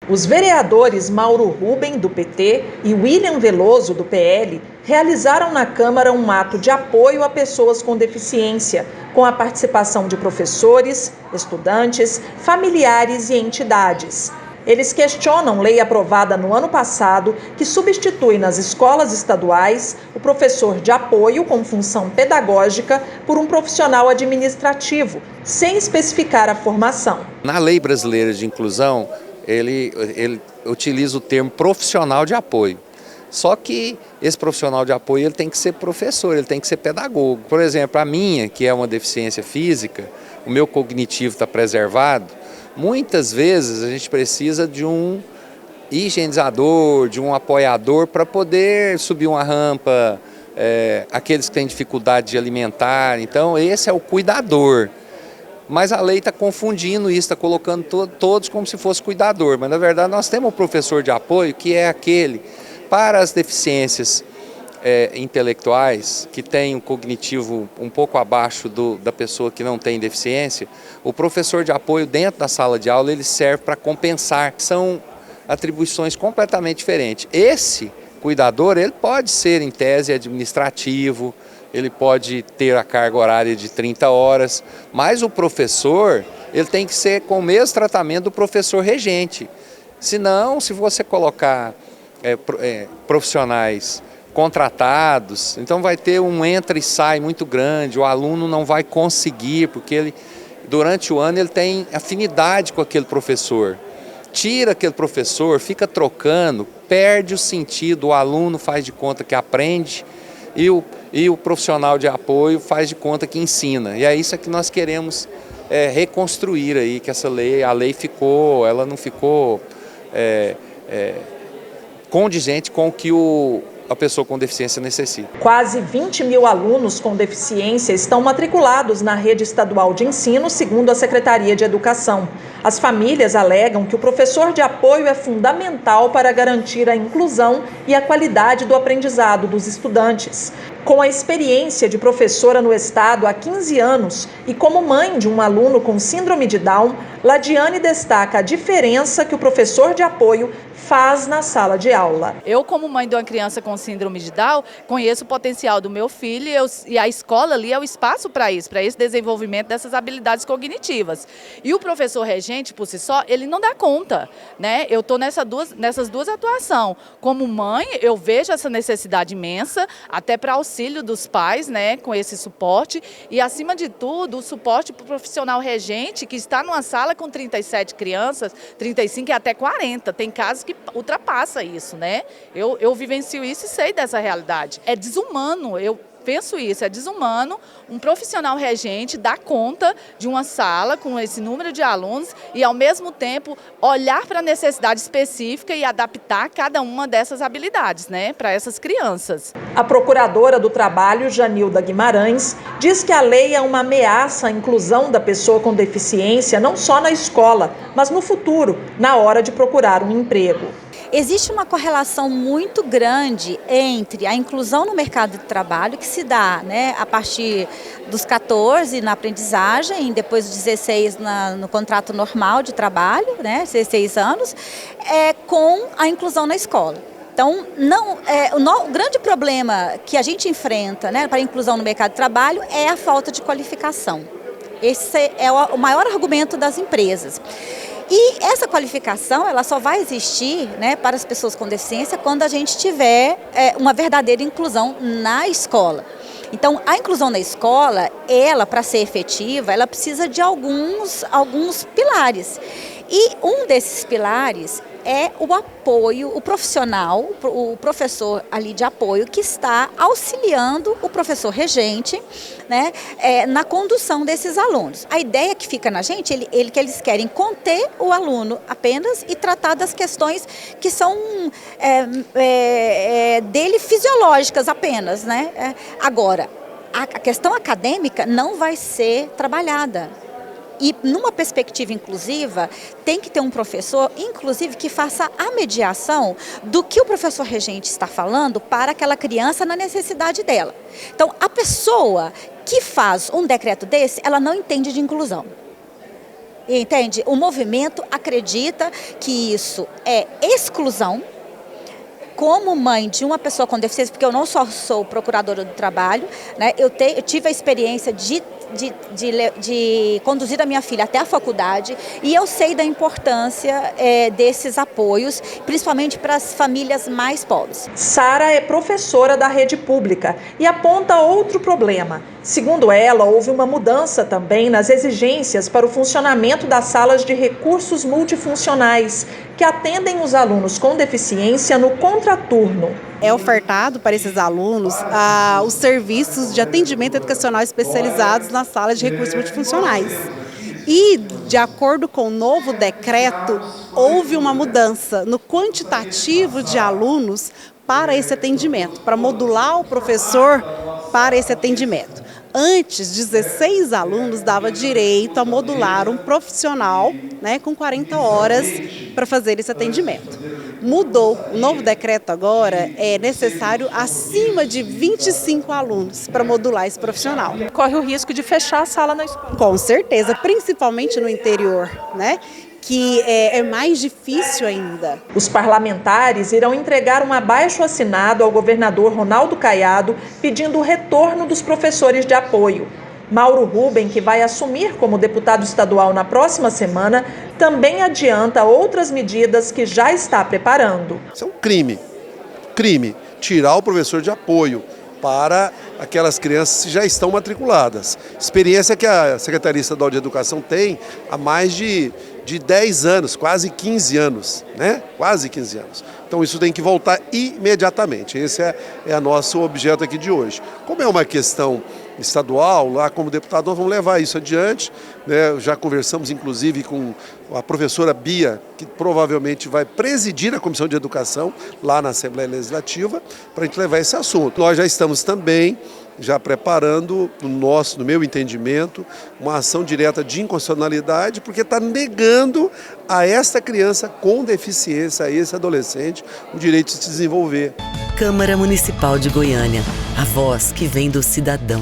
Os vereadores Mauro Ruben, do PT, e William Veloso, do PL, realizaram na Câmara um ato de apoio a pessoas com deficiência, com a participação de professores, estudantes, familiares e entidades. Eles questionam lei aprovada no ano passado que substitui nas escolas estaduais o professor de apoio com função pedagógica por um profissional administrativo, sem especificar a formação. Na Lei Brasileira de Inclusão, ele utiliza o termo profissional de apoio. Só que esse profissional de apoio ele tem que ser professor, ele tem que ser pedagogo. Por exemplo, a minha, que é uma deficiência física, o meu cognitivo está preservado, muitas vezes a gente precisa de um higienizador, de um apoiador para poder subir uma rampa, aqueles que têm dificuldade de alimentar. Então esse é o cuidador. Mas a lei está confundindo isso, está colocando todos como se fosse cuidador. Mas, na verdade, nós temos um professor de apoio que é aquele para as deficiências intelectuais, que tem um cognitivo um pouco abaixo da pessoa que não tem deficiência. O professor de apoio dentro da sala de aula, ele serve para compensar. São atribuições completamente diferentes. Esse cuidador, ele pode ser, em tese, administrativo, ele pode ter a carga horária de 30 horas, mas o professor, ele tem que ser com o mesmo tratamento do professor regente. Senão, se você colocar profissionais contratados, então vai ter um entra e sai muito grande, o aluno não vai conseguir, porque ele, durante o ano ele tem afinidade com aquele professor. Tira aquele professor, fica trocando, perde o sentido, o aluno faz de conta que aprende, e o profissional de apoio faz de conta que ensina. E é isso que nós queremos reconstruir aí, que a lei ela não ficou condizente com o que a pessoa com deficiência necessita. Quase 20 mil alunos com deficiência estão matriculados na rede estadual de ensino, segundo a Secretaria de Educação. As famílias alegam que o professor de apoio é fundamental para garantir a inclusão e a qualidade do aprendizado dos estudantes. Com a experiência de professora no estado há 15 anos e como mãe de um aluno com síndrome de Down, Ladiane destaca a diferença que o professor de apoio faz na sala de aula. Eu, como mãe de uma criança com síndrome de Down, conheço o potencial do meu filho e a escola ali é o espaço para esse desenvolvimento dessas habilidades cognitivas. E o professor regente, por si só, ele não dá conta, né? Eu estou nessas duas atuações. Como mãe, eu vejo essa necessidade imensa, até para auxílio dos pais, né, com esse suporte. E, acima de tudo, o suporte para o profissional regente, que está numa sala com 37 crianças, 35 e até 40. Tem casos que ultrapassa isso, né? Eu vivencio isso e sei dessa realidade. É desumano, eu penso isso, é desumano um profissional regente dar conta de uma sala com esse número de alunos e, ao mesmo tempo, olhar para a necessidade específica e adaptar cada uma dessas habilidades, né, para essas crianças. A procuradora do Trabalho, Janilda Guimarães, diz que a lei é uma ameaça à inclusão da pessoa com deficiência não só na escola, mas no futuro, na hora de procurar um emprego. Existe uma correlação muito grande entre a inclusão no mercado de trabalho, que se dá, né, a partir dos 14 na aprendizagem, depois dos 16 no contrato normal de trabalho, né, 16 anos, com a inclusão na escola. Então, o grande problema que a gente enfrenta, né, para a inclusão no mercado de trabalho é a falta de qualificação. Esse é o maior argumento das empresas. E essa qualificação, ela só vai existir, né, para as pessoas com deficiência quando a gente tiver uma verdadeira inclusão na escola. Então, a inclusão na escola, ela, para ser efetiva, ela precisa de alguns pilares. E um desses pilares é o apoio, o profissional, o professor ali de apoio que está auxiliando o professor regente, né, na condução desses alunos. A ideia que fica na gente, que eles querem conter o aluno apenas e tratar das questões que são dele fisiológicas apenas, né? Agora, a questão acadêmica não vai ser trabalhada. E numa perspectiva inclusiva, tem que ter um professor, inclusive, que faça a mediação do que o professor regente está falando para aquela criança na necessidade dela. Então, a pessoa que faz um decreto desse, ela não entende de inclusão. Entende? O movimento acredita que isso é exclusão. Como mãe de uma pessoa com deficiência, porque eu não só sou procuradora do trabalho, né, eu tive a experiência de conduzir a minha filha até a faculdade e eu sei da importância desses apoios, principalmente para as famílias mais pobres. Sara é professora da rede pública e aponta outro problema. Segundo ela, houve uma mudança também nas exigências para o funcionamento das salas de recursos multifuncionais, que atendem os alunos com deficiência no contraturno. É ofertado para esses alunos os serviços de atendimento educacional especializados nas salas de recursos multifuncionais. E, de acordo com o novo decreto, houve uma mudança no quantitativo de alunos para esse atendimento, para modular o professor para esse atendimento. Antes, 16 alunos dava direito a modular um profissional, né, com 40 horas para fazer esse atendimento. Mudou. O novo decreto agora é necessário acima de 25 alunos para modular esse profissional. Corre o risco de fechar a sala na escola. Com certeza, principalmente no interior, né? Que é mais difícil ainda. Os parlamentares irão entregar um abaixo-assinado ao governador Ronaldo Caiado pedindo o retorno dos professores de apoio. Mauro Rubem, que vai assumir como deputado estadual na próxima semana, também adianta outras medidas que já está preparando. Isso é um crime. Tirar o professor de apoio para aquelas crianças que já estão matriculadas. Experiência que a Secretaria Estadual de Educação tem há mais de 10 anos, quase 15 anos, né? Quase 15 anos. Então isso tem que voltar imediatamente. Esse é o nosso objeto aqui de hoje. Como é uma questão estadual, lá como deputado nós vamos levar isso adiante, né? Já conversamos inclusive com a professora Bia, que provavelmente vai presidir a Comissão de Educação lá na Assembleia Legislativa, para a gente levar esse assunto. Nós já estamos também já preparando, no meu entendimento, uma ação direta de inconstitucionalidade, porque está negando a esta criança com deficiência, a esse adolescente, o direito de se desenvolver. Câmara Municipal de Goiânia, a voz que vem do cidadão.